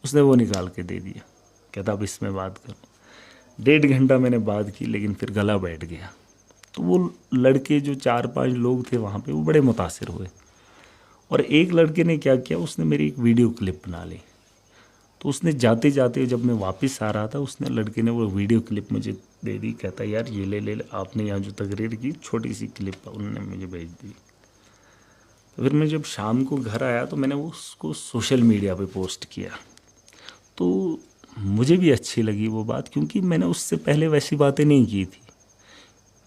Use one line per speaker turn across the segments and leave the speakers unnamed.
उसने वो निकाल के दे दिया, कहता अब इसमें बात करो। 1.5 घंटा मैंने बात की, लेकिन फिर गला बैठ गया। तो वो लड़के जो 4-5 लोग थे वहाँ पे, वो बड़े मुतासिर हुए। और एक लड़के ने क्या किया, उसने मेरी एक वीडियो क्लिप बना ली। तो उसने जाते जाते जब मैं वापस आ रहा था, उसने लड़के ने वो वीडियो क्लिप मुझे दे दी। कहता यार ये ले आपने यहाँ जो तकरीर की, छोटी सी क्लिप उन्होंने मुझे भेज दी। तो फिर मैं जब शाम को घर आया तो मैंने उसको सोशल मीडिया पे पोस्ट किया। तो मुझे भी अच्छी लगी वो बात, क्योंकि मैंने उससे पहले वैसी बातें नहीं की थी,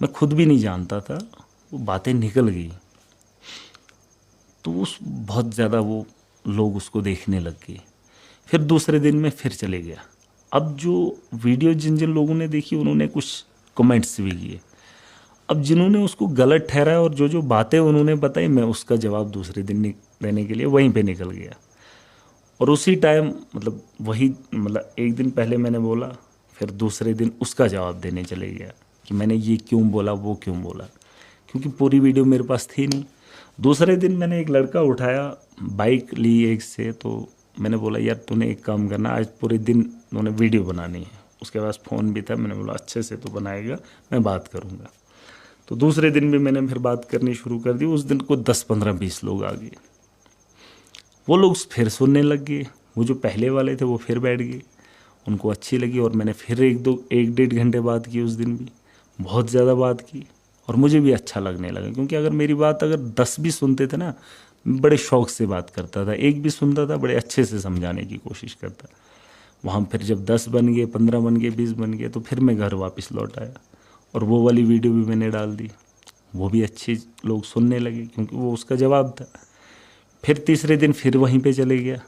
मैं खुद भी नहीं जानता था, वो बातें निकल गई। तो उस बहुत ज़्यादा वो लोग उसको देखने लग गए। फिर दूसरे दिन में फिर चले गया। अब जो वीडियो जिन जिन लोगों ने देखी, उन्होंने कुछ कमेंट्स भी किए। अब जिन्होंने उसको गलत ठहराया और जो जो बातें उन्होंने बताई, मैं उसका जवाब दूसरे दिन देने के लिए वहीं पे निकल गया। और उसी टाइम मतलब एक दिन पहले मैंने बोला, फिर दूसरे दिन उसका जवाब देने चले गया कि मैंने ये क्यों बोला, वो क्यों बोला, क्योंकि पूरी वीडियो मेरे पास थी नहीं। दूसरे दिन मैंने एक लड़का उठाया, बाइक ली एक से, तो मैंने बोला यार तूने एक काम करना, आज पूरे दिन तूने वीडियो बनानी है। उसके पास फ़ोन भी था, मैंने बोला अच्छे से तो बनाएगा, मैं बात करूँगा। तो दूसरे दिन भी मैंने फिर बात करनी शुरू कर दी। उस दिन को 10-15-20 लोग आ गए। वो लोग फिर सुनने लग गए। वो जो पहले वाले थे वो फिर बैठ गए, उनको अच्छी लगी। और मैंने फिर 1-1.5 घंटे बात की, उस दिन भी बहुत ज़्यादा बात की। और मुझे भी अच्छा लगने लगा, क्योंकि अगर मेरी बात अगर 10 भी सुनते थे ना, बड़े शौक़ से बात करता था। एक भी सुनता था, बड़े अच्छे से समझाने की कोशिश करता। वहाँ फिर जब 10 बन गए, 15 बन गए, 20 बन गए, तो फिर मैं घर वापस लौट आया और वो वाली वीडियो भी मैंने डाल दी। वो भी अच्छे लोग सुनने लगे, क्योंकि वो उसका जवाब था। फिर तीसरे दिन फिर वहीं पे चले गया।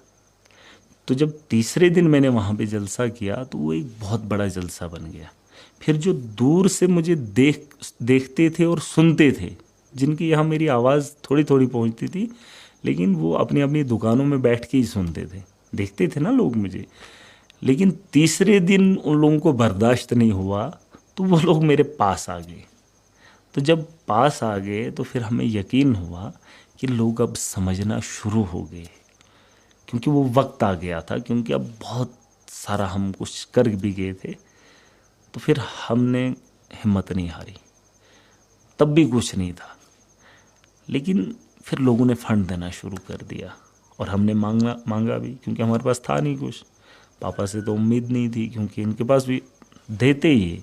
तो जब तीसरे दिन मैंने वहाँ पे जलसा किया, तो वो एक बहुत बड़ा जलसा बन गया। फिर जो दूर से मुझे देखते थे और सुनते थे, जिनकी यहाँ मेरी आवाज़ थोड़ी थोड़ी पहुँचती थी, लेकिन वो अपनी अपनी दुकानों में बैठ के ही सुनते थे, देखते थे ना लोग मुझे। लेकिन तीसरे दिन उन लोगों को बर्दाश्त नहीं हुआ, तो वो लोग मेरे पास आ गए। तो जब पास आ गए तो फिर हमें यकीन हुआ कि लोग अब समझना शुरू हो गए, क्योंकि वो वक्त आ गया था, क्योंकि अब बहुत सारा हम कुछ कर भी गए थे। तो फिर हमने हिम्मत नहीं हारी। तब भी कुछ नहीं था, लेकिन फिर लोगों ने फंड देना शुरू कर दिया और हमने मांगा भी, क्योंकि हमारे पास था नहीं कुछ। पापा से तो उम्मीद नहीं थी, क्योंकि इनके पास भी देते ही है,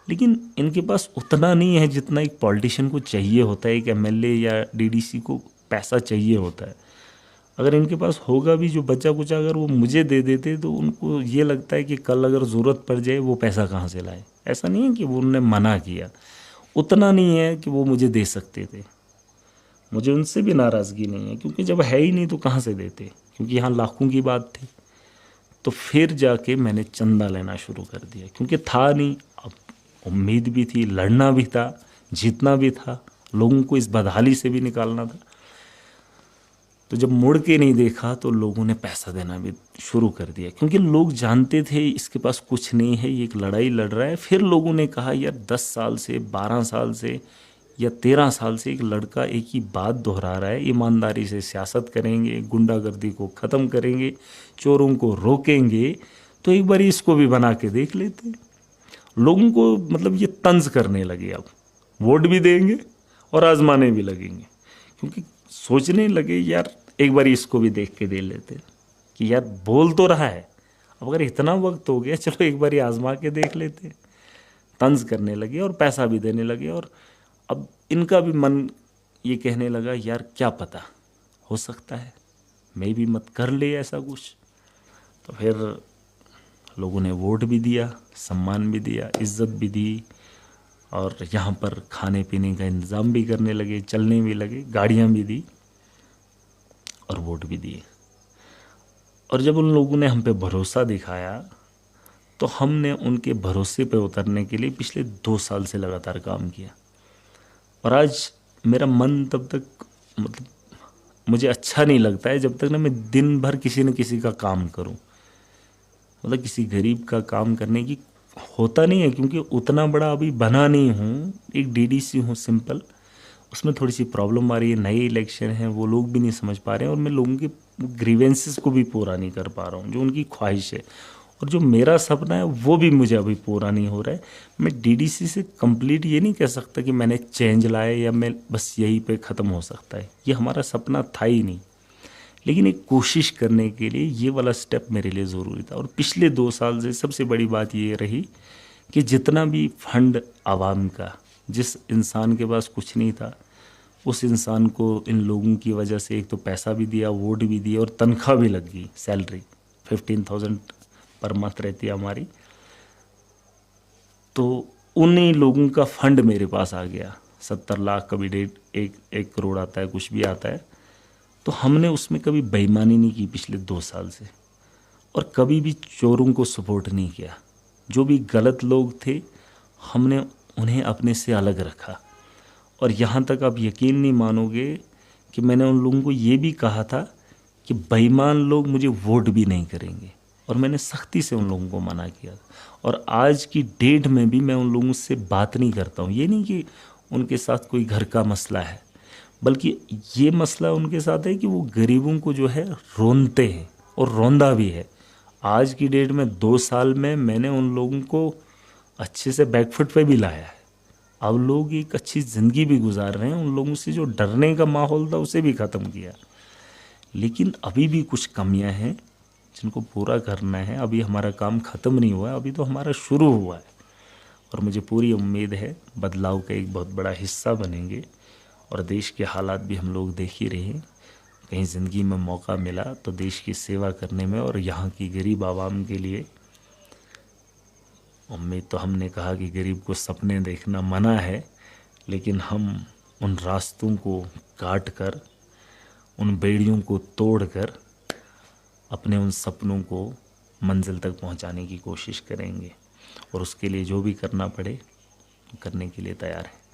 लेकिन इनके पास उतना नहीं है जितना एक पॉलिटिशियन को चाहिए होता है, एक एमएलए या डीडीसी को पैसा चाहिए होता है। अगर इनके पास होगा भी जो बचा कुचा, अगर वो मुझे दे देते तो उनको ये लगता है कि कल अगर ज़रूरत पड़ जाए वो पैसा कहाँ से लाए। ऐसा नहीं है कि वो उन्होंने मना किया, उतना नहीं है कि वो मुझे दे सकते थे। मुझे उनसे भी नाराज़गी नहीं है, क्योंकि जब है ही नहीं तो कहाँ से देते, क्योंकि यहाँ लाखों की बात थी। तो फिर जाके मैंने चंदा लेना शुरू कर दिया, क्योंकि था नहीं, अब उम्मीद भी थी, लड़ना भी था, जीतना भी था, लोगों को इस बदहाली से भी निकालना था। तो जब मुड़ के नहीं देखा तो लोगों ने पैसा देना भी शुरू कर दिया, क्योंकि लोग जानते थे इसके पास कुछ नहीं है, ये एक लड़ाई लड़ रहा है। फिर लोगों ने कहा यार 10 साल से, 12 साल से या 13 साल से एक लड़का एक ही बात दोहरा रहा है, ईमानदारी से सियासत करेंगे, गुंडागर्दी को ख़त्म करेंगे, चोरों को रोकेंगे, तो एक बार इसको भी बना के देख लेते। लोगों को मतलब ये तंज करने लगे, अब वोट भी देंगे और आजमाने भी लगेंगे, क्योंकि सोचने लगे यार एक बार इसको भी देख के दे लेते कि यार बोल तो रहा है, अब अगर इतना वक्त हो गया चलो एक बार आजमा के देख लेते। तंज करने लगे और पैसा भी देने लगे। और अब इनका भी मन ये कहने लगा यार क्या पता, हो सकता है मैं भी मत कर ले ऐसा कुछ। तो फिर लोगों ने वोट भी दिया, सम्मान भी दिया, इज्जत भी दी, और यहाँ पर खाने पीने का इंतज़ाम भी करने लगे, चलने भी लगे, गाड़ियाँ भी दी और वोट भी दिए। और जब उन लोगों ने हम पे भरोसा दिखाया, तो हमने उनके भरोसे पे उतरने के लिए पिछले 2 साल से लगातार काम किया। और आज मेरा मन तब तक मतलब मुझे अच्छा नहीं लगता है जब तक ना मैं दिन भर किसी न किसी का काम करूं। मतलब किसी गरीब का काम करने की होता नहीं है, क्योंकि उतना बड़ा अभी बना नहीं हूँ, एक डीडीसी हूँ सिंपल। उसमें थोड़ी सी प्रॉब्लम आ रही है, नए इलेक्शन हैं, वो लोग भी नहीं समझ पा रहे हैं, और मैं लोगों के ग्रीवेंसेस को भी पूरा नहीं कर पा रहा हूँ, जो उनकी ख्वाहिश है। और जो मेरा सपना है वो भी मुझे अभी पूरा नहीं हो रहा है। मैं डीडीसी से कंप्लीट ये नहीं कह सकता कि मैंने चेंज लाया या मैं बस यहीं पे ख़त्म हो सकता है, ये हमारा सपना था ही नहीं। लेकिन एक कोशिश करने के लिए ये वाला स्टेप मेरे लिए ज़रूरी था। और पिछले 2 साल से सबसे बड़ी बात ये रही कि जितना भी फंड आवाम का, जिस इंसान के पास कुछ नहीं था, उस इंसान को इन लोगों की वजह से एक तो पैसा भी दिया, वोट भी दिया और तनख्वाह भी लग गई। सैलरी 15,000 पर मंथ रहती है हमारी। तो उन्हीं लोगों का फंड मेरे पास आ गया, 70 लाख, कभी 1.5 करोड़ आता है, कुछ भी आता है। तो हमने उसमें कभी बेईमानी नहीं की पिछले 2 साल से, और कभी भी चोरों को सपोर्ट नहीं किया। जो भी गलत लोग थे हमने उन्हें अपने से अलग रखा। और यहाँ तक आप यकीन नहीं मानोगे कि मैंने उन लोगों को ये भी कहा था कि बेईमान लोग मुझे वोट भी नहीं करेंगे, और मैंने सख्ती से उन लोगों को मना किया। और आज की डेट में भी मैं उन लोगों से बात नहीं करता हूँ। ये नहीं कि उनके साथ कोई घर का मसला है, बल्कि ये मसला उनके साथ है कि वो गरीबों को जो है रोनते हैं, और रोंदा भी है। आज की डेट में 2 साल में मैंने उन लोगों को अच्छे से बैकफुट पे भी लाया है। अब लोग एक अच्छी ज़िंदगी भी गुजार रहे हैं। उन लोगों से जो डरने का माहौल था उसे भी ख़त्म किया। लेकिन अभी भी कुछ कमियां हैं जिनको पूरा करना है। अभी हमारा काम ख़त्म नहीं हुआ है, अभी तो हमारा शुरू हुआ है। और मुझे पूरी उम्मीद है बदलाव का एक बहुत बड़ा हिस्सा बनेंगे। और देश के हालात भी हम लोग देख ही रहे हैं। कहीं ज़िंदगी में मौका मिला तो देश की सेवा करने में और यहाँ की गरीब आवाम के लिए। उम्मीद तो हमने कहा कि गरीब को सपने देखना मना है, लेकिन हम उन रास्तों को काट कर, उन बेड़ियों को तोड़कर अपने उन सपनों को मंजिल तक पहुंचाने की कोशिश करेंगे। और उसके लिए जो भी करना पड़े करने के लिए तैयार है।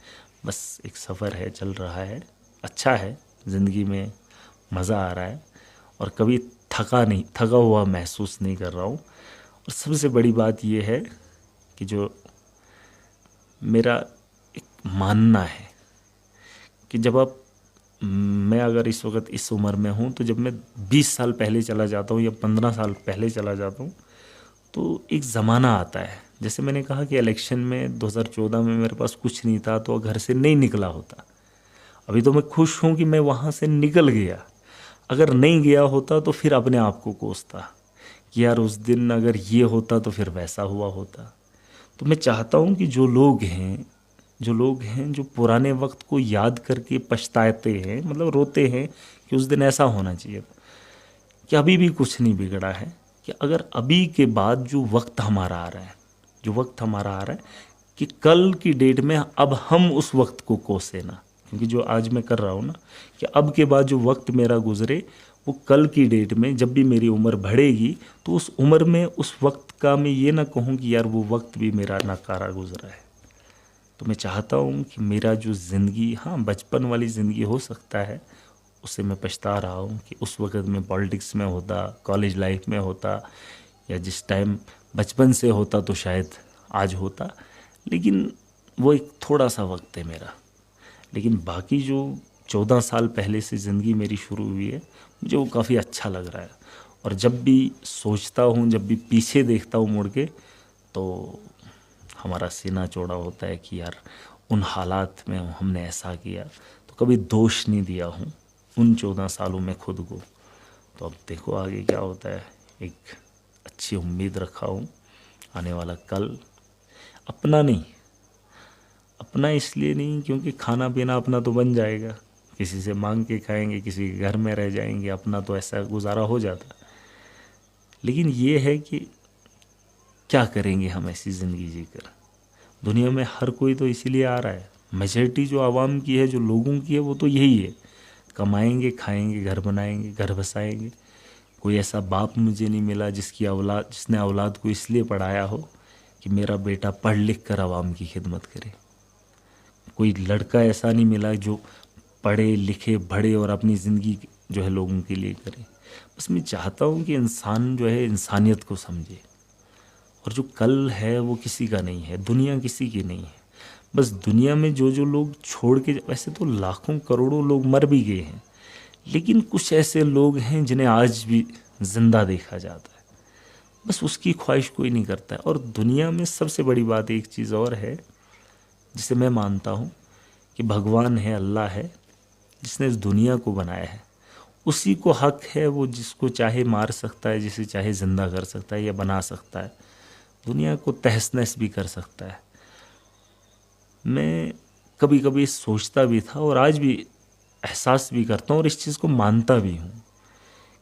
बस एक सफ़र है, चल रहा है, अच्छा है, ज़िंदगी में मज़ा आ रहा है, और कभी थका हुआ महसूस नहीं कर रहा हूँ। और सबसे बड़ी बात ये है कि जो मेरा एक मानना है कि मैं अगर इस वक्त इस उम्र में हूँ, तो जब मैं 20 साल पहले चला जाता हूँ या 15 साल पहले चला जाता हूँ, तो एक ज़माना आता है। जैसे मैंने कहा कि इलेक्शन में 2014 में मेरे पास कुछ नहीं था तो घर से नहीं निकला होता। अभी तो मैं खुश हूँ कि मैं वहाँ से निकल गया। अगर नहीं गया होता तो फिर अपने आप को कोसता कि यार उस दिन अगर ये होता तो फिर वैसा हुआ होता। तो मैं चाहता हूँ कि जो लोग हैं जो पुराने वक्त को याद करके पछताते हैं, मतलब रोते हैं कि उस दिन ऐसा होना चाहिए था, कि अभी भी कुछ नहीं बिगड़ा है। कि अगर अभी के बाद जो वक्त हमारा आ रहा है कि कल की डेट में अब हम उस वक्त को कोसे ना। क्योंकि जो आज मैं कर रहा हूँ ना, कि अब के बाद जो वक्त मेरा गुजरे वो कल की डेट में जब भी मेरी उम्र बढ़ेगी तो उस उम्र में उस वक्त का मैं ये ना कहूँ कि यार वो वक्त भी मेरा नाकारा गुजरा है। तो मैं चाहता हूँ कि मेरा जो ज़िंदगी, हाँ बचपन वाली ज़िंदगी हो सकता है, उससे मैं पछता रहा हूँ कि उस वक्त में पॉलिटिक्स में होता, कॉलेज लाइफ में होता, या जिस टाइम बचपन से होता तो शायद आज होता। लेकिन वो एक थोड़ा सा वक्त है मेरा। लेकिन बाकी जो 14 साल पहले से ज़िंदगी मेरी शुरू हुई है, मुझे वो काफ़ी अच्छा लग रहा है। और जब भी सोचता हूँ, जब भी पीछे देखता हूँ मुड़ के, तो हमारा सीना चौड़ा होता है कि यार उन हालात में हमने ऐसा किया। तो कभी दोष नहीं दिया हूँ उन 14 सालों में खुद को। तो अब देखो आगे क्या होता है। एक अच्छी उम्मीद रखा हूँ आने वाला कल अपना इसलिए नहीं क्योंकि खाना पीना अपना तो बन जाएगा, किसी से मांग के खाएंगे, किसी के घर में रह जाएंगे, अपना तो ऐसा गुजारा हो जाता। लेकिन ये है कि क्या करेंगे हम ऐसी ज़िंदगी जीकर। दुनिया में हर कोई तो इसीलिए आ रहा है। मेजॉरिटी जो आवाम की है, जो लोगों की है, वो तो यही है, कमाएंगे, खाएंगे, घर बनाएंगे, घर बसाएंगे। कोई ऐसा बाप मुझे नहीं मिला जिसने औलाद को इसलिए पढ़ाया हो कि मेरा बेटा पढ़ लिख कर आवाम की खिदमत करे। कोई लड़का ऐसा नहीं मिला जो पढ़े लिखे बढ़े और अपनी ज़िंदगी जो है लोगों के लिए करे। बस मैं चाहता हूँ कि इंसान जो है इंसानियत को समझे, और जो कल है वो किसी का नहीं है, दुनिया किसी की नहीं है। बस दुनिया में जो लोग छोड़ के, वैसे तो लाखों करोड़ों लोग मर भी गए हैं, लेकिन कुछ ऐसे लोग हैं जिन्हें आज भी जिंदा देखा जाता है, बस उसकी ख्वाहिश कोई नहीं करता है। और दुनिया में सबसे बड़ी बात एक चीज़ और है जिसे मैं मानता हूँ कि भगवान है, अल्लाह है, जिसने इस दुनिया को बनाया है। उसी को हक है, वो जिसको चाहे मार सकता है, जिसे चाहे ज़िंदा कर सकता है या बना सकता है, दुनिया को तहस नहस भी कर सकता है। मैं कभी कभी सोचता भी था और आज भी एहसास भी करता हूँ और इस चीज़ को मानता भी हूँ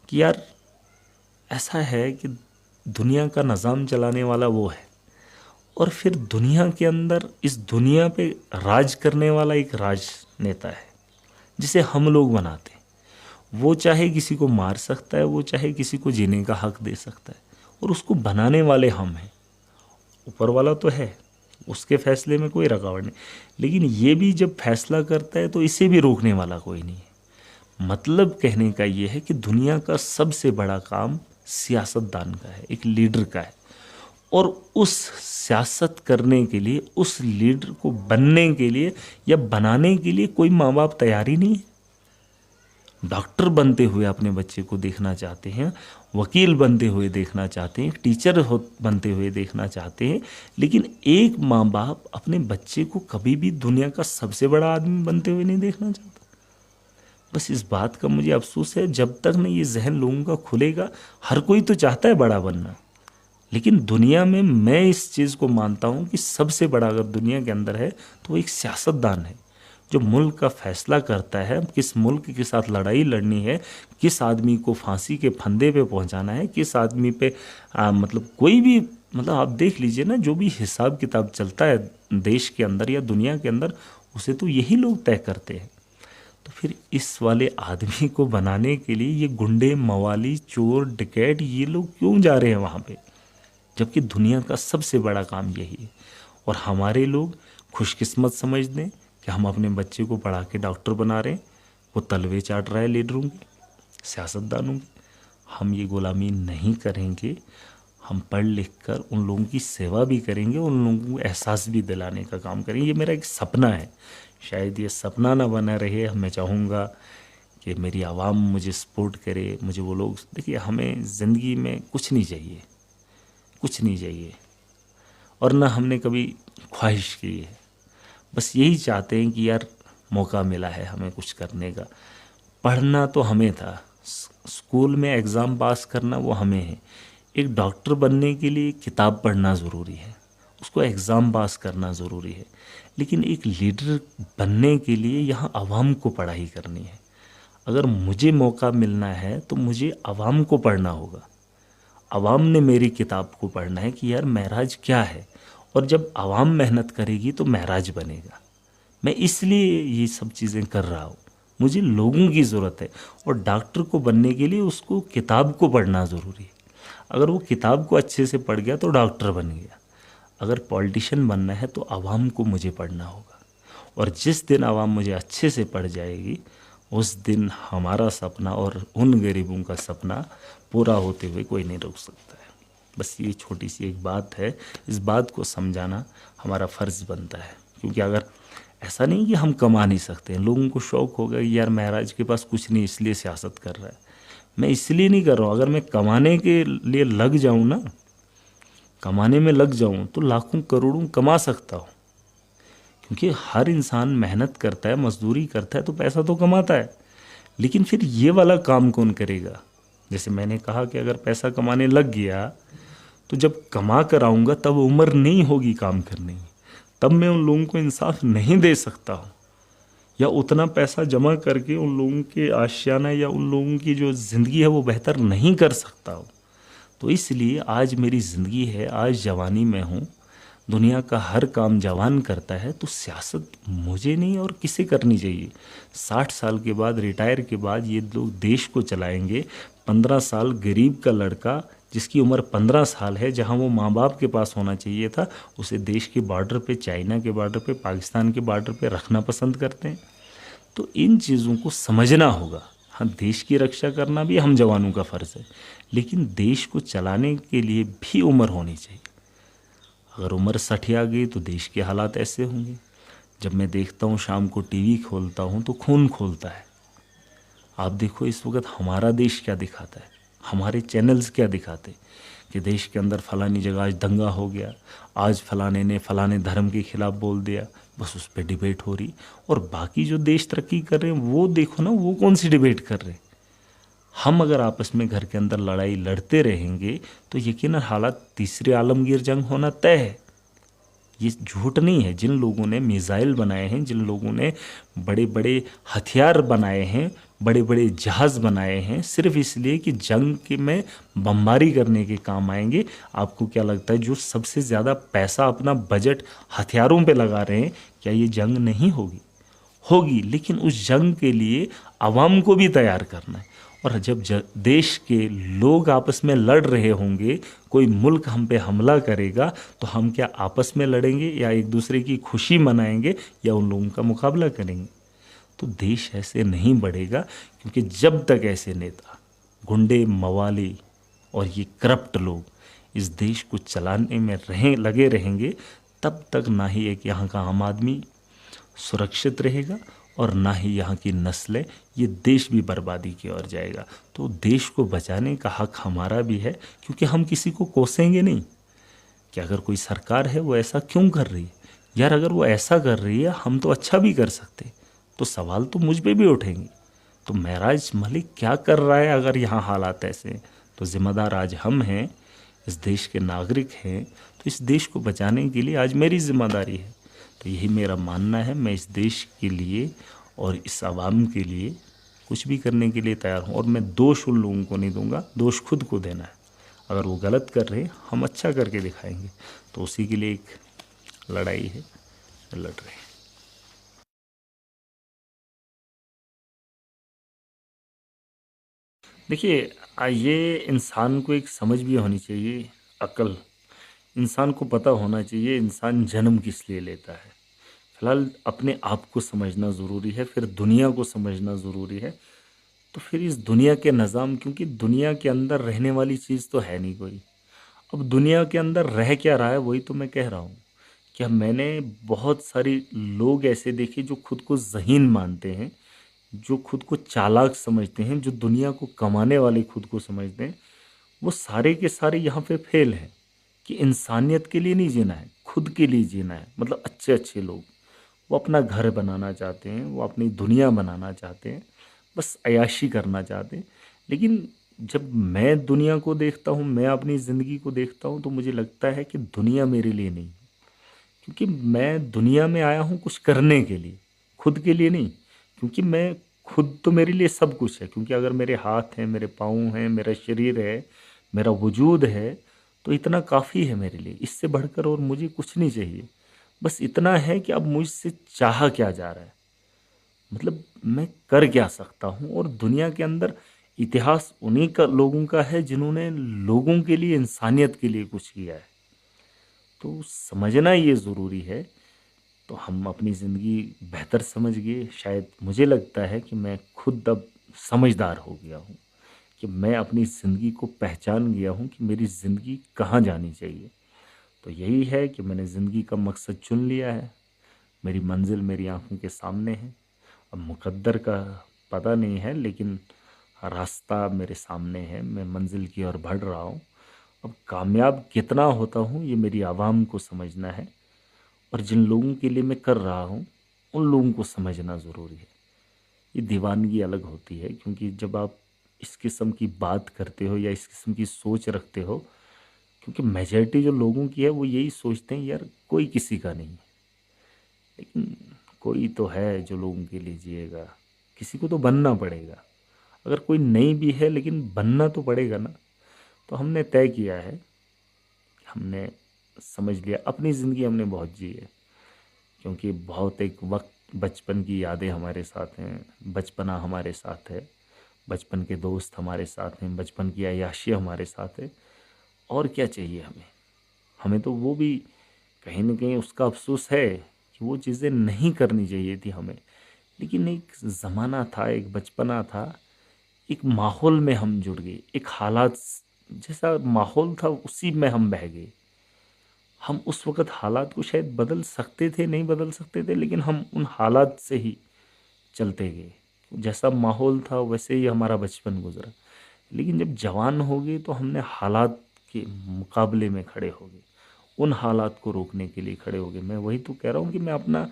कि यार ऐसा है कि दुनिया का निज़ाम चलाने वाला वो है, और फिर दुनिया के अंदर इस दुनिया पे राज करने वाला एक राजनेता है जिसे हम लोग बनाते हैं। वो चाहे किसी को मार सकता है, वो चाहे किसी को जीने का हक दे सकता है, और उसको बनाने वाले हम हैं। ऊपर वाला तो है, उसके फैसले में कोई रुकावट नहीं, लेकिन ये भी जब फैसला करता है तो इसे भी रोकने वाला कोई नहीं है। मतलब कहने का ये है कि दुनिया का सबसे बड़ा काम सियासतदान का है, एक लीडर का है, और उस सियासत करने के लिए, उस लीडर को बनने के लिए या बनाने के लिए कोई माँ बाप तैयार ही नहीं है। डॉक्टर बनते हुए अपने बच्चे को देखना चाहते हैं, वकील बनते हुए देखना चाहते हैं, टीचर बनते हुए देखना चाहते हैं, लेकिन एक माँ बाप अपने बच्चे को कभी भी दुनिया का सबसे बड़ा आदमी बनते हुए नहीं देखना चाहता। बस इस बात का मुझे अफसोस है, जब तक न ये जहन लोगों का खुलेगा। हर कोई तो चाहता है बड़ा बनना, लेकिन दुनिया में मैं इस चीज़ को मानता हूँ कि सबसे बड़ा अगर दुनिया के अंदर है तो वो एक सियासतदान है, जो मुल्क का फैसला करता है किस मुल्क के साथ लड़ाई लड़नी है, किस आदमी को फांसी के फंदे पे पहुंचाना है, किस आदमी पे मतलब कोई भी, मतलब आप देख लीजिए ना, जो भी हिसाब किताब चलता है देश के अंदर या दुनिया के अंदर, उसे तो यही लोग तय करते हैं। तो फिर इस वाले आदमी को बनाने के लिए ये गुंडे, मवाली, चोर, डकैत, ये लोग क्यों जा रहे हैं वहाँ पे, जबकि दुनिया का सबसे बड़ा काम यही है। और हमारे लोग खुशकिस्मत समझ दें कि हम अपने बच्चे को पढ़ा के डॉक्टर बना रहे हैं, वो तलवे चाट रहा है लीडरों की, सियासतदानों की। हम ये गुलामी नहीं करेंगे, हम पढ़ लिख कर उन लोगों की सेवा भी करेंगे, उन लोगों को एहसास भी दिलाने का काम करेंगे। ये मेरा एक सपना है, शायद ये सपना ना बना रहे। मैं चाहूँगा कि मेरी आवाम मुझे सपोर्ट करे, मुझे वो लोग, देखिए हमें ज़िंदगी में कुछ नहीं चाहिए, कुछ नहीं चाहिए, और ना हमने कभी ख्वाहिश की है। बस यही चाहते हैं कि यार मौका मिला है हमें कुछ करने का। पढ़ना तो हमें था, स्कूल में एग्ज़ाम पास करना वो हमें है। एक डॉक्टर बनने के लिए किताब पढ़ना ज़रूरी है, उसको एग्ज़ाम पास करना ज़रूरी है, लेकिन एक लीडर बनने के लिए यहाँ आवाम को पढ़ाई करनी है। अगर मुझे मौका मिलना है तो मुझे आवाम को पढ़ना होगा। आवाम ने मेरी किताब को पढ़ना है कि यार महराज क्या है, और जब आवाम मेहनत करेगी तो महराज बनेगा। मैं इसलिए ये सब चीज़ें कर रहा हूँ, मुझे लोगों की ज़रूरत है, और डॉक्टर को बनने के लिए उसको किताब को पढ़ना ज़रूरी है। अगर वो किताब को अच्छे से पढ़ गया तो डॉक्टर बन गया। अगर पॉलिटिशियन बनना है तो आवाम को मुझे पढ़ना होगा, और जिस दिन आवाम मुझे अच्छे से पढ़ जाएगी उस दिन हमारा सपना और उन गरीबों का सपना पूरा होते हुए कोई नहीं रोक सकता है। बस ये छोटी सी एक बात है, इस बात को समझाना हमारा फ़र्ज़ बनता है, क्योंकि अगर ऐसा नहीं कि हम कमा नहीं सकते हैं। लोगों को शौक़ होगा कि यार महराज के पास कुछ नहीं इसलिए सियासत कर रहा है। मैं इसलिए नहीं कर रहा हूँ, अगर मैं कमाने के लिए लग जाऊँ ना, कमाने में लग जाऊँ तो लाखों करोड़ों कमा सकता हूँ, क्योंकि हर इंसान मेहनत करता है, मजदूरी करता है तो पैसा तो कमाता है। लेकिन फिर ये वाला काम कौन करेगा? जैसे मैंने कहा कि अगर पैसा कमाने लग गया तो जब कमा कर आऊँगा तब उम्र नहीं होगी काम करने की, तब मैं उन लोगों को इंसाफ नहीं दे सकता हूँ, या उतना पैसा जमा करके उन लोगों के आशियाना या उन लोगों की जो ज़िंदगी है वो बेहतर नहीं कर सकता हूँ। तो इसलिए आज मेरी ज़िंदगी है, आज जवानी में हूँ, दुनिया का हर काम जवान करता है, तो सियासत मुझे नहीं और किसे करनी चाहिए। 60 साल के बाद, रिटायर के बाद ये लोग देश को चलाएंगे। 15 साल गरीब का लड़का जिसकी उम्र 15 साल है, जहां वो माँ बाप के पास होना चाहिए था, उसे देश के बॉर्डर पे, चाइना के बॉर्डर पे, पाकिस्तान के बॉर्डर पे रखना पसंद करते हैं। तो इन चीज़ों को समझना होगा। हाँ, देश की रक्षा करना भी हम जवानों का फ़र्ज़ है, लेकिन देश को चलाने के लिए भी उम्र होनी चाहिए। अगर उम्र 60 आ गई तो देश के हालात ऐसे होंगे। जब मैं देखता हूँ, शाम को टीवी खोलता हूँ तो खून खोलता है। आप देखो इस वक्त हमारा देश क्या दिखाता है, हमारे चैनल्स क्या दिखाते कि देश के अंदर फलानी जगह आज दंगा हो गया, आज फलाने ने फलाने धर्म के खिलाफ बोल दिया, बस उस पर डिबेट हो रही। और बाकी जो देश तरक्की कर रहे हैं वो देखो ना, वो कौन सी डिबेट कर रहे हैं। हम अगर आपस में घर के अंदर लड़ाई लड़ते रहेंगे तो यकीनन हालात तीसरे आलमगीर जंग होना तय है। ये झूठ नहीं है। जिन लोगों ने मिसाइल बनाए हैं, जिन लोगों ने बड़े बड़े हथियार बनाए हैं, बड़े बड़े जहाज़ बनाए हैं, सिर्फ इसलिए कि जंग के में बमबारी करने के काम आएंगे, आपको क्या लगता है जो सबसे ज़्यादा पैसा अपना बजट हथियारों पे लगा रहे हैं, क्या ये जंग नहीं होगी? होगी, लेकिन उस जंग के लिए आवाम को भी तैयार करना है। और जब देश के लोग आपस में लड़ रहे होंगे, कोई मुल्क हम पे हमला करेगा, तो हम क्या आपस में लड़ेंगे या एक दूसरे की खुशी मनाएंगे या उन लोगों का मुकाबला करेंगे? तो देश ऐसे नहीं बढ़ेगा, क्योंकि जब तक ऐसे नेता, गुंडे, मवाली और ये करप्ट लोग इस देश को चलाने में लगे रहेंगे, तब तक ना ही एक यहाँ का आम आदमी सुरक्षित रहेगा और ना ही यहाँ की नस्लें, ये देश भी बर्बादी की ओर जाएगा। तो देश को बचाने का हक हमारा भी है, क्योंकि हम किसी को कोसेंगे नहीं कि अगर कोई सरकार है वो ऐसा क्यों कर रही है। यार अगर वो ऐसा कर रही है, हम तो अच्छा भी कर सकते, तो सवाल तो मुझ पे भी उठेंगे। तो महराज मलिक क्या कर रहा है अगर यहाँ हालात ऐसे हैं, तो जिम्मेदार आज हम हैं, इस देश के नागरिक हैं। तो इस देश को बचाने के लिए आज मेरी जिम्मेदारी है। तो यही मेरा मानना है। मैं इस देश के लिए और इस आवाम के लिए कुछ भी करने के लिए तैयार हूँ। और मैं दोष उन लोगों को नहीं दूंगा, दोष खुद को देना है। अगर वो गलत कर रहे हैं, हम अच्छा करके दिखाएंगे। तो उसी के लिए एक लड़ाई है, लड़ रहे हैं। देखिए, ये इंसान को एक समझ भी होनी चाहिए, अकल। इंसान को पता होना चाहिए इंसान जन्म किस लिए लेता है। फिलहाल अपने आप को समझना ज़रूरी है, फिर दुनिया को समझना ज़रूरी है। तो फिर इस दुनिया के निज़ाम, क्योंकि दुनिया के अंदर रहने वाली चीज़ तो है नहीं कोई। अब दुनिया के अंदर रह क्या रहा है, वही तो मैं कह रहा हूँ। कि मैंने बहुत सारी लोग ऐसे देखे जो खुद को ज़हीन मानते हैं, जो खुद को चालाक समझते हैं, जो दुनिया को कमाने वाले खुद को समझते हैं, वो सारे के सारे यहाँ पे फेल हैं। कि इंसानियत के लिए नहीं जीना है, खुद के लिए जीना है। मतलब अच्छे अच्छे लोग, वो अपना घर बनाना चाहते हैं, वो अपनी दुनिया बनाना चाहते हैं, बस अयाशी करना चाहते हैं। लेकिन जब मैं दुनिया को देखता हूँ, मैं अपनी ज़िंदगी को देखता हूँ, तो मुझे लगता है कि दुनिया मेरे लिए नहीं। क्योंकि मैं दुनिया में आया हूँ कुछ करने के लिए, खुद के लिए नहीं। क्योंकि मैं खुद तो मेरे लिए सब कुछ है। क्योंकि अगर मेरे हाथ हैं, मेरे पाँव हैं, मेरा शरीर है, मेरा वजूद है, तो इतना काफ़ी है मेरे लिए। इससे बढ़कर और मुझे कुछ नहीं चाहिए। बस इतना है कि अब मुझसे चाहा क्या जा रहा है, मतलब मैं कर क्या सकता हूँ। और दुनिया के अंदर इतिहास उन्हीं का, लोगों का है जिन्होंने लोगों के लिए, इंसानियत के लिए कुछ किया है। तो समझना ये ज़रूरी है। तो हम अपनी ज़िंदगी बेहतर समझ गए। शायद मुझे लगता है कि मैं खुद अब समझदार हो गया हूँ, कि मैं अपनी ज़िंदगी को पहचान गया हूँ कि मेरी ज़िंदगी कहाँ जानी चाहिए। तो यही है कि मैंने ज़िंदगी का मकसद चुन लिया है। मेरी मंजिल मेरी आंखों के सामने है। अब मुकद्दर का पता नहीं है, लेकिन रास्ता मेरे सामने है। मैं मंजिल की ओर बढ़ रहा हूँ। अब कामयाब कितना होता हूँ ये मेरी आवाम को समझना है, और जिन लोगों के लिए मैं कर रहा हूँ उन लोगों को समझना ज़रूरी है। ये दीवानगी अलग होती है, क्योंकि जब आप इस किस्म की बात करते हो या इस किस्म की सोच रखते हो, क्योंकि मेजॉरिटी जो लोगों की है वो यही सोचते हैं, यार कोई किसी का नहीं है, लेकिन कोई तो है जो लोगों के लिए जिएगा। किसी को तो बनना पड़ेगा। अगर कोई नहीं भी है, लेकिन बनना तो पड़ेगा ना। तो हमने तय किया है, हमने समझ लिया, अपनी ज़िंदगी हमने बहुत जी है। क्योंकि बहुत एक वक्त बचपन की यादें हमारे साथ हैं, बचपना हमारे साथ है, बचपन के दोस्त हमारे साथ हैं, बचपन की अय्याशी हमारे साथ है। और क्या चाहिए हमें? हमें तो वो भी कहीं न कहीं उसका अफ़सोस है कि वो चीज़ें नहीं करनी चाहिए थी हमें। लेकिन एक ज़माना था, एक बचपना था, एक माहौल में हम जुड़ गए, एक हालात जैसा माहौल था उसी में हम बह गए। हम उस वक़्त हालात को शायद बदल सकते थे, नहीं बदल सकते थे, लेकिन हम उन हालात से ही चलते गए। जैसा माहौल था वैसे ही हमारा बचपन गुजरा। लेकिन जब जवान हो गए तो हमने हालात के मुकाबले में खड़े हो गए, उन हालात को रोकने के लिए खड़े हो गए। मैं वही तो कह रहा हूँ कि मैं अपना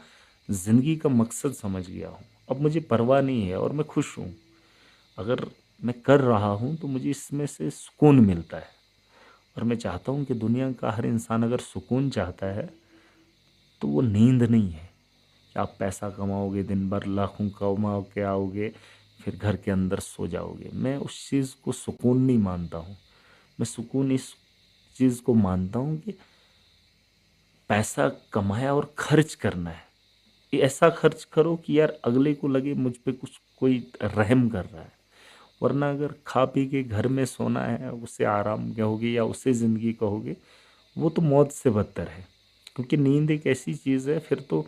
ज़िंदगी का मकसद समझ गया हूँ। अब मुझे परवाह नहीं है और मैं खुश हूँ। अगर मैं कर रहा हूँ तो मुझे इसमें से सुकून मिलता है। और मैं चाहता हूँ कि दुनिया का हर इंसान अगर सुकून चाहता है तो वो नींद नहीं है कि आप पैसा कमाओगे, दिन भर लाखों कमा के आओगे, फिर घर के अंदर सो जाओगे। मैं उस चीज़ को सुकून नहीं मानता हूँ। मैं सुकून इस चीज़ को मानता हूँ कि पैसा कमाया और खर्च करना है। ये ऐसा खर्च करो कि यार अगले को लगे मुझ पे कुछ कोई रहम कर रहा है। वरना अगर खा पी के घर में सोना है, उसे आराम कहोगे या उसे ज़िंदगी कहोगे, वो तो मौत से बदतर है। क्योंकि नींद एक ऐसी चीज़ है, फिर तो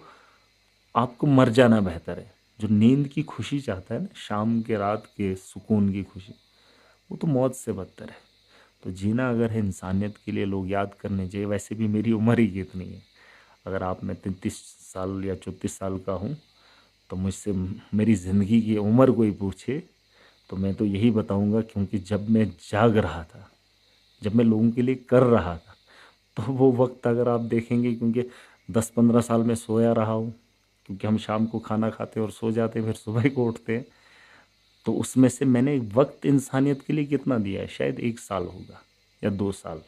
आपको मर जाना बेहतर है। जो नींद की खुशी चाहता है ना, शाम के रात के सुकून की खुशी, वो तो मौत से बदतर है। तो जीना अगर है इंसानियत के लिए, लोग याद करने चाहिए। वैसे भी मेरी उम्र ही कितनी है, अगर आप मैं 33 साल या 34 साल का हूँ, तो मुझसे मेरी ज़िंदगी की उम्र कोई पूछे तो मैं तो यही बताऊंगा। क्योंकि जब मैं जाग रहा था, जब मैं लोगों के लिए कर रहा था, तो वो वक्त अगर आप देखेंगे, क्योंकि 10-15 साल में सोया रहा हूँ, क्योंकि हम शाम को खाना खाते और सो जाते हैं, फिर सुबह को उठते हैं। तो उसमें से मैंने वक्त इंसानियत के लिए कितना दिया है, शायद 1 साल होगा या 2 साल,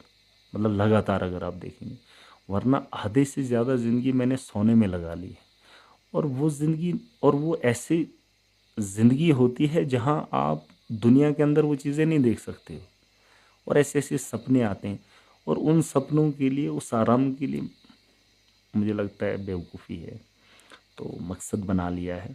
मतलब लगातार अगर आप देखेंगे। वरना आधे से ज़्यादा ज़िंदगी मैंने सोने में लगा ली है। और वो ज़िंदगी, और वो ऐसी ज़िंदगी होती है जहाँ आप दुनिया के अंदर वो चीज़ें नहीं देख सकते हो, और ऐसे ऐसे सपने आते हैं। और उन सपनों के लिए, उस आराम के लिए, मुझे लगता है बेवकूफ़ी है। तो मकसद बना लिया है,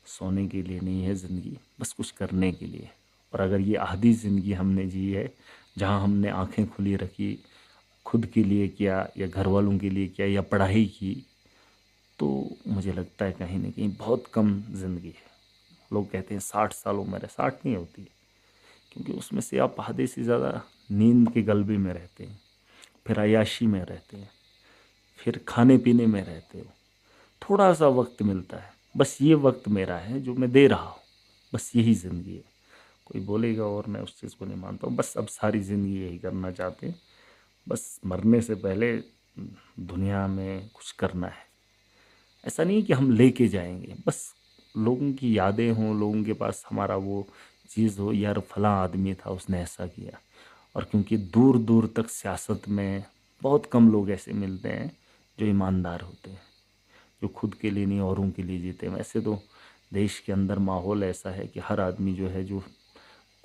सोने के लिए नहीं है ज़िंदगी, बस कुछ करने के लिए। और अगर ये आधी ज़िंदगी हमने जी है, जहाँ हमने आंखें खुली रखी, खुद के लिए किया या घर वालों के लिए किया या पढ़ाई की, तो मुझे लगता है कहीं ना कहीं बहुत कम ज़िंदगी है। लोग कहते हैं 60 साल उम्र है, 60 नहीं होती है। क्योंकि उसमें से आप आधे से ज़्यादा नींद के गलबे में रहते हैं, फिर अय्याशी में रहते हैं, फिर खाने पीने में रहते हो। थोड़ा सा वक्त मिलता है, बस ये वक्त मेरा है जो मैं दे रहा हूँ, बस यही ज़िंदगी है। कोई बोलेगा और मैं उस चीज़ को नहीं मानता हूँ। बस अब सारी ज़िंदगी यही करना चाहते हैं, बस मरने से पहले दुनिया में कुछ करना है। ऐसा नहीं है कि हम लेके जाएंगे, बस लोगों की यादें हों, लोगों के पास हमारा वो चीज़ हो, यार फलां आदमी था उसने ऐसा किया। और क्योंकि दूर दूर तक सियासत में बहुत कम लोग ऐसे मिलते हैं जो ईमानदार होते हैं, जो खुद के लिए नहीं औरों के लिए जीते हैं। वैसे तो देश के अंदर माहौल ऐसा है कि हर आदमी जो है, जो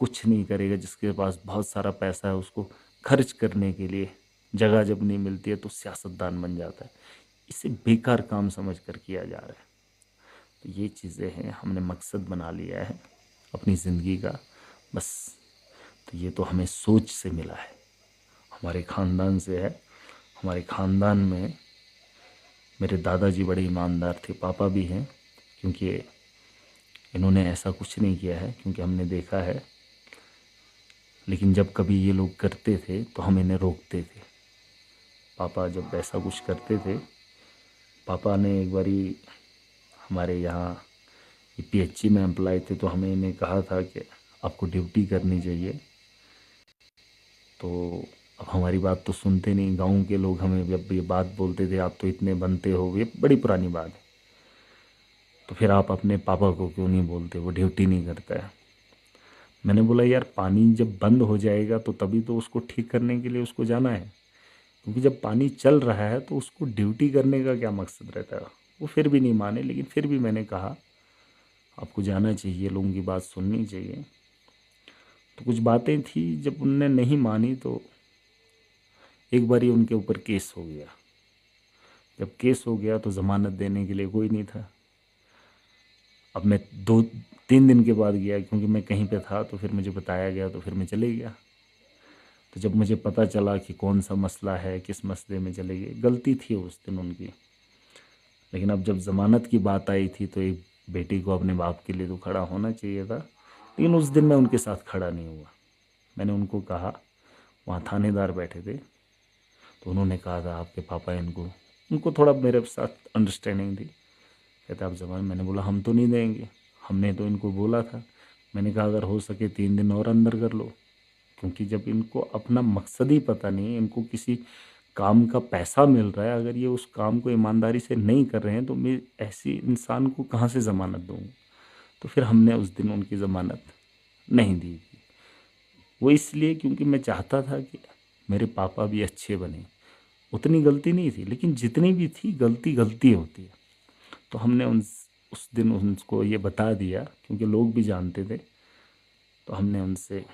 कुछ नहीं करेगा, जिसके पास बहुत सारा पैसा है, उसको खर्च करने के लिए जगह जब नहीं मिलती है तो सियासतदान बन जाता है। इसे बेकार काम समझ कर किया जा रहा है। तो ये चीज़ें हैं, हमने मकसद बना लिया है अपनी ज़िंदगी का, बस। तो ये तो हमें सोच से मिला है, हमारे ख़ानदान से है। हमारे ख़ानदान में मेरे दादाजी बड़े ईमानदार थे, पापा भी हैं। क्योंकि इन्होंने ऐसा कुछ नहीं किया है, क्योंकि हमने देखा है। लेकिन जब कभी ये लोग करते थे तो हम इन्हें रोकते थे। पापा जब ऐसा कुछ करते थे, पापा ने एक बारी हमारे यहाँ पीएचई में एम्प्लॉय थे, तो हमें इन्हें कहा था कि आपको ड्यूटी करनी चाहिए। तो अब हमारी बात तो सुनते नहीं, गांव के लोग हमें जब ये बात बोलते थे, आप तो इतने बनते हो, ये बड़ी पुरानी बात है, तो फिर आप अपने पापा को क्यों नहीं बोलते, वो ड्यूटी नहीं करता है। मैंने बोला यार, पानी जब बंद हो जाएगा तो तभी तो उसको ठीक करने के लिए उसको जाना है। क्योंकि जब पानी चल रहा है तो उसको ड्यूटी करने का क्या मकसद रहता है। वो फिर भी नहीं माने, लेकिन फिर भी मैंने कहा आपको जाना चाहिए, लोगों की बात सुननी चाहिए। तो कुछ बातें थी, जब उनने नहीं मानी तो एक बार ही उनके ऊपर केस हो गया। जब केस हो गया तो ज़मानत देने के लिए कोई नहीं था। अब मैं 2-3 दिन के बाद गया, क्योंकि मैं कहीं पे था, तो फिर मुझे बताया गया, तो फिर मैं चले गया। तो जब मुझे पता चला कि कौन सा मसला है, किस मसले में चले गए, गलती थी उस दिन उनकी। लेकिन अब जब ज़मानत की बात आई थी तो एक बेटी को अपने बाप के लिए तो खड़ा होना चाहिए था। लेकिन उस दिन मैं उनके साथ खड़ा नहीं हुआ। मैंने उनको कहा, वहाँ थानेदार बैठे थे, तो उन्होंने कहा था आपके पापा इनको, उनको थोड़ा मेरे साथ अंडरस्टैंडिंग थी। कहते आप ज़मानत, मैंने बोला हम तो नहीं देंगे, हमने तो इनको बोला था, मैंने कहा अगर हो सके 3 दिन और अंदर कर लो, क्योंकि जब इनको अपना मकसद ही पता नहीं है, इनको किसी काम का पैसा मिल रहा है, अगर ये उस काम को ईमानदारी से नहीं कर रहे हैं तो मैं ऐसी इंसान को कहाँ से ज़मानत दूँगा। तो फिर हमने उस दिन उनकी ज़मानत नहीं दी थी। वो इसलिए क्योंकि मैं चाहता था कि मेरे पापा भी अच्छे बने। उतनी गलती नहीं थी, लेकिन जितनी भी थी गलती गलती होती है। तो हमने उस दिन उनको ये बता दिया, क्योंकि लोग भी जानते थे। तो हमने उनसे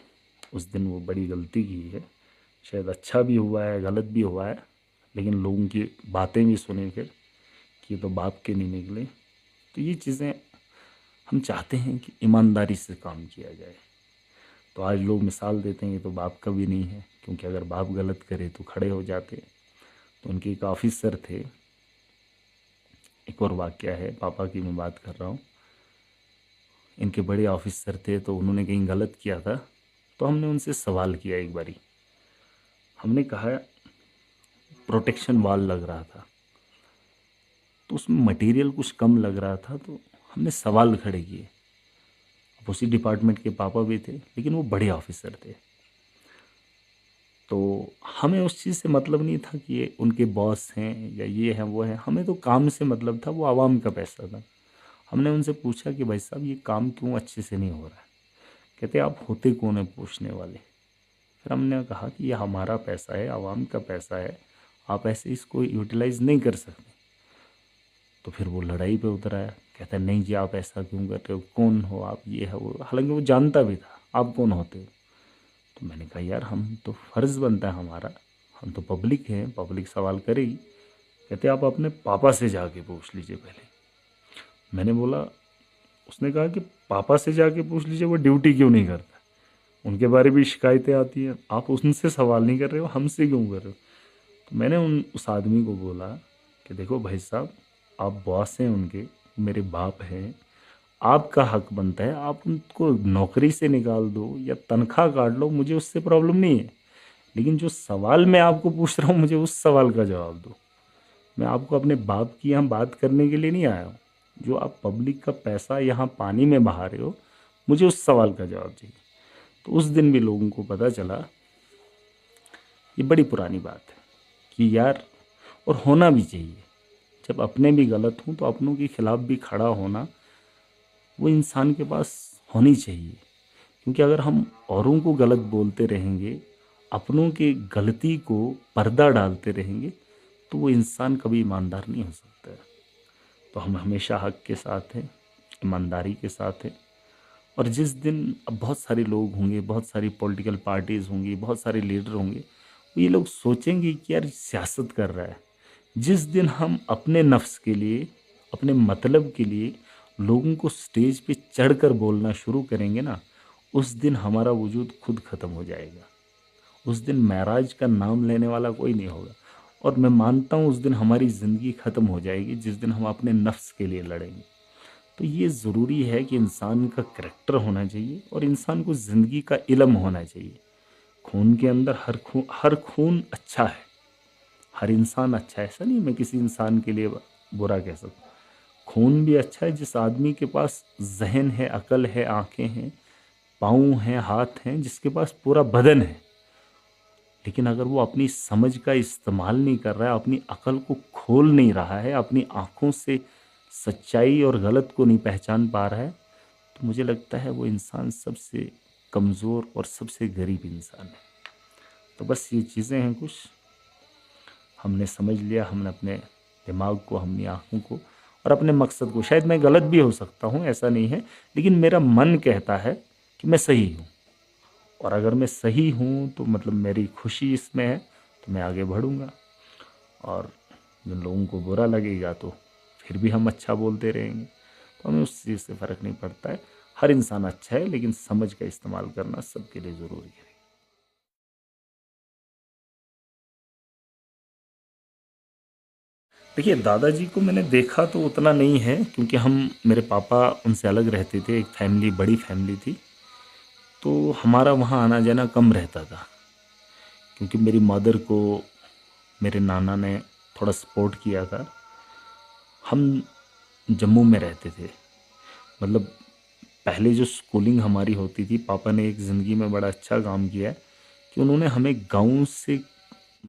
उस दिन वो बड़ी गलती की है। शायद अच्छा भी हुआ है, गलत भी हुआ है, लेकिन लोगों की बातें भी सुनी फिर कि ये तो बाप के नहीं निकले। तो ये चीज़ें हम चाहते हैं कि ईमानदारी से काम किया जाए। तो आज लोग मिसाल देते हैं ये तो बाप का भी नहीं है, क्योंकि अगर बाप गलत करे तो खड़े हो जाते। तो उनके एक ऑफिसर थे, एक और वाक़या है, पापा की मैं बात कर रहा हूँ। इनके बड़े ऑफिसर थे, तो उन्होंने कहीं गलत किया था। तो हमने उनसे सवाल किया एक बारी, हमने कहा प्रोटेक्शन वॉल लग रहा था, तो उसमें मटेरियल कुछ कम लग रहा था, तो हमने सवाल खड़े किए। अब उसी डिपार्टमेंट के पापा भी थे, लेकिन वो बड़े ऑफिसर थे। तो हमें उस चीज़ से मतलब नहीं था कि ये उनके बॉस हैं या ये हैं वो हैं, हमें तो काम से मतलब था, वो आवाम का पैसा था। हमने उनसे पूछा कि भाई साहब ये काम क्यों अच्छे से नहीं हो रहा है। कहते आप होते कौन है पूछने वाले। फिर हमने कहा कि ये हमारा पैसा है, आवाम का पैसा है, आप ऐसे इसको यूटिलाइज़ नहीं कर सकते। तो फिर वो लड़ाई पे उतर आया, कहता है नहीं जी आप ऐसा क्यों कर रहे हो, कौन हो आप, ये है वो। हालांकि वो जानता भी था आप कौन होते हो। तो मैंने कहा यार हम तो फ़र्ज़ बनता है हमारा, हम तो पब्लिक हैं, पब्लिक सवाल करेगी। कहते आप अपने पापा से जाके पूछ लीजिए पहले। मैंने बोला, उसने कहा कि पापा से जाके पूछ लीजिए, वो ड्यूटी क्यों नहीं करता, उनके बारे में शिकायतें आती हैं, आप उनसे सवाल नहीं कर रहे हो, हमसे क्यों कर रहे हो। तो मैंने उस आदमी को बोला कि देखो भाई साहब, आप बॉस हैं उनके, मेरे बाप हैं, आपका हक बनता है आप उनको नौकरी से निकाल दो या तनख्वाह काट लो, मुझे उससे प्रॉब्लम नहीं है। लेकिन जो सवाल मैं आपको पूछ रहा हूँ, मुझे उस सवाल का जवाब दो। मैं आपको अपने बाप की यहाँ बात करने के लिए नहीं आया हूँ। जो आप पब्लिक का पैसा यहाँ पानी में बहा रहे हो, मुझे उस सवाल का जवाब चाहिए। तो उस दिन भी लोगों को पता चला, ये बड़ी पुरानी बात है कि यार, और होना भी चाहिए, जब अपने भी गलत हों तो अपनों के खिलाफ भी खड़ा होना वो इंसान के पास होनी चाहिए। क्योंकि अगर हम औरों को गलत बोलते रहेंगे, अपनों के गलती को पर्दा डालते रहेंगे, तो वो इंसान कभी ईमानदार नहीं हो सकता है। तो हम हमेशा हक के साथ हैं, ईमानदारी के साथ हैं। और जिस दिन अब बहुत सारे लोग होंगे, बहुत सारी पॉलिटिकल पार्टीज़ होंगी, बहुत सारे लीडर होंगे, वो ये लोग सोचेंगे कि यार सियासत कर रहा है। जिस दिन हम अपने नफ्स के लिए, अपने मतलब के लिए लोगों को स्टेज पे चढ़कर बोलना शुरू करेंगे ना, उस दिन हमारा वजूद खुद ख़त्म हो जाएगा। उस दिन महराज का नाम लेने वाला कोई नहीं होगा। और मैं मानता हूँ उस दिन हमारी ज़िंदगी ख़त्म हो जाएगी, जिस दिन हम अपने नफ्स के लिए लड़ेंगे। तो ये ज़रूरी है कि इंसान का करैक्टर होना चाहिए और इंसान को ज़िंदगी का इल्म होना चाहिए। खून के अंदर हर खून अच्छा है, हर इंसान अच्छा है, ऐसा नहीं मैं किसी इंसान के लिए बुरा कह सकता। खून भी अच्छा है जिस आदमी के पास जहन है, अकल है, आंखें हैं, पाँव हैं, हाथ हैं, जिसके पास पूरा बदन है। लेकिन अगर वो अपनी समझ का इस्तेमाल नहीं कर रहा है, अपनी अकल को खोल नहीं रहा है, अपनी आँखों से सच्चाई और गलत को नहीं पहचान पा रहा है, तो मुझे लगता है वो इंसान सबसे कमज़ोर और सबसे गरीब इंसान है। तो बस ये चीज़ें हैं कुछ, हमने समझ लिया, हमने अपने दिमाग को, अपनी आँखों को और अपने मकसद को, शायद मैं गलत भी हो सकता हूँ, ऐसा नहीं है, लेकिन मेरा मन कहता है कि मैं सही हूँ। और अगर मैं सही हूँ तो मतलब मेरी खुशी इसमें है, तो मैं आगे बढ़ूँगा। और जिन लोगों को बुरा लगेगा तो फिर भी हम अच्छा बोलते रहेंगे। तो हमें उस चीज़ से फ़र्क नहीं पड़ता है। हर इंसान अच्छा है, लेकिन समझ का इस्तेमाल करना सबके लिए ज़रूरी है। देखिए, दादाजी को मैंने देखा तो उतना नहीं है, क्योंकि हम, मेरे पापा उनसे अलग रहते थे, एक फैमिली, बड़ी फैमिली थी, तो हमारा वहाँ आना जाना कम रहता था। क्योंकि मेरी मदर को मेरे नाना ने थोड़ा सपोर्ट किया था। हम जम्मू में रहते थे, मतलब पहले जो स्कूलिंग हमारी होती थी, पापा ने एक ज़िंदगी में बड़ा अच्छा काम किया है कि उन्होंने हमें गाँव से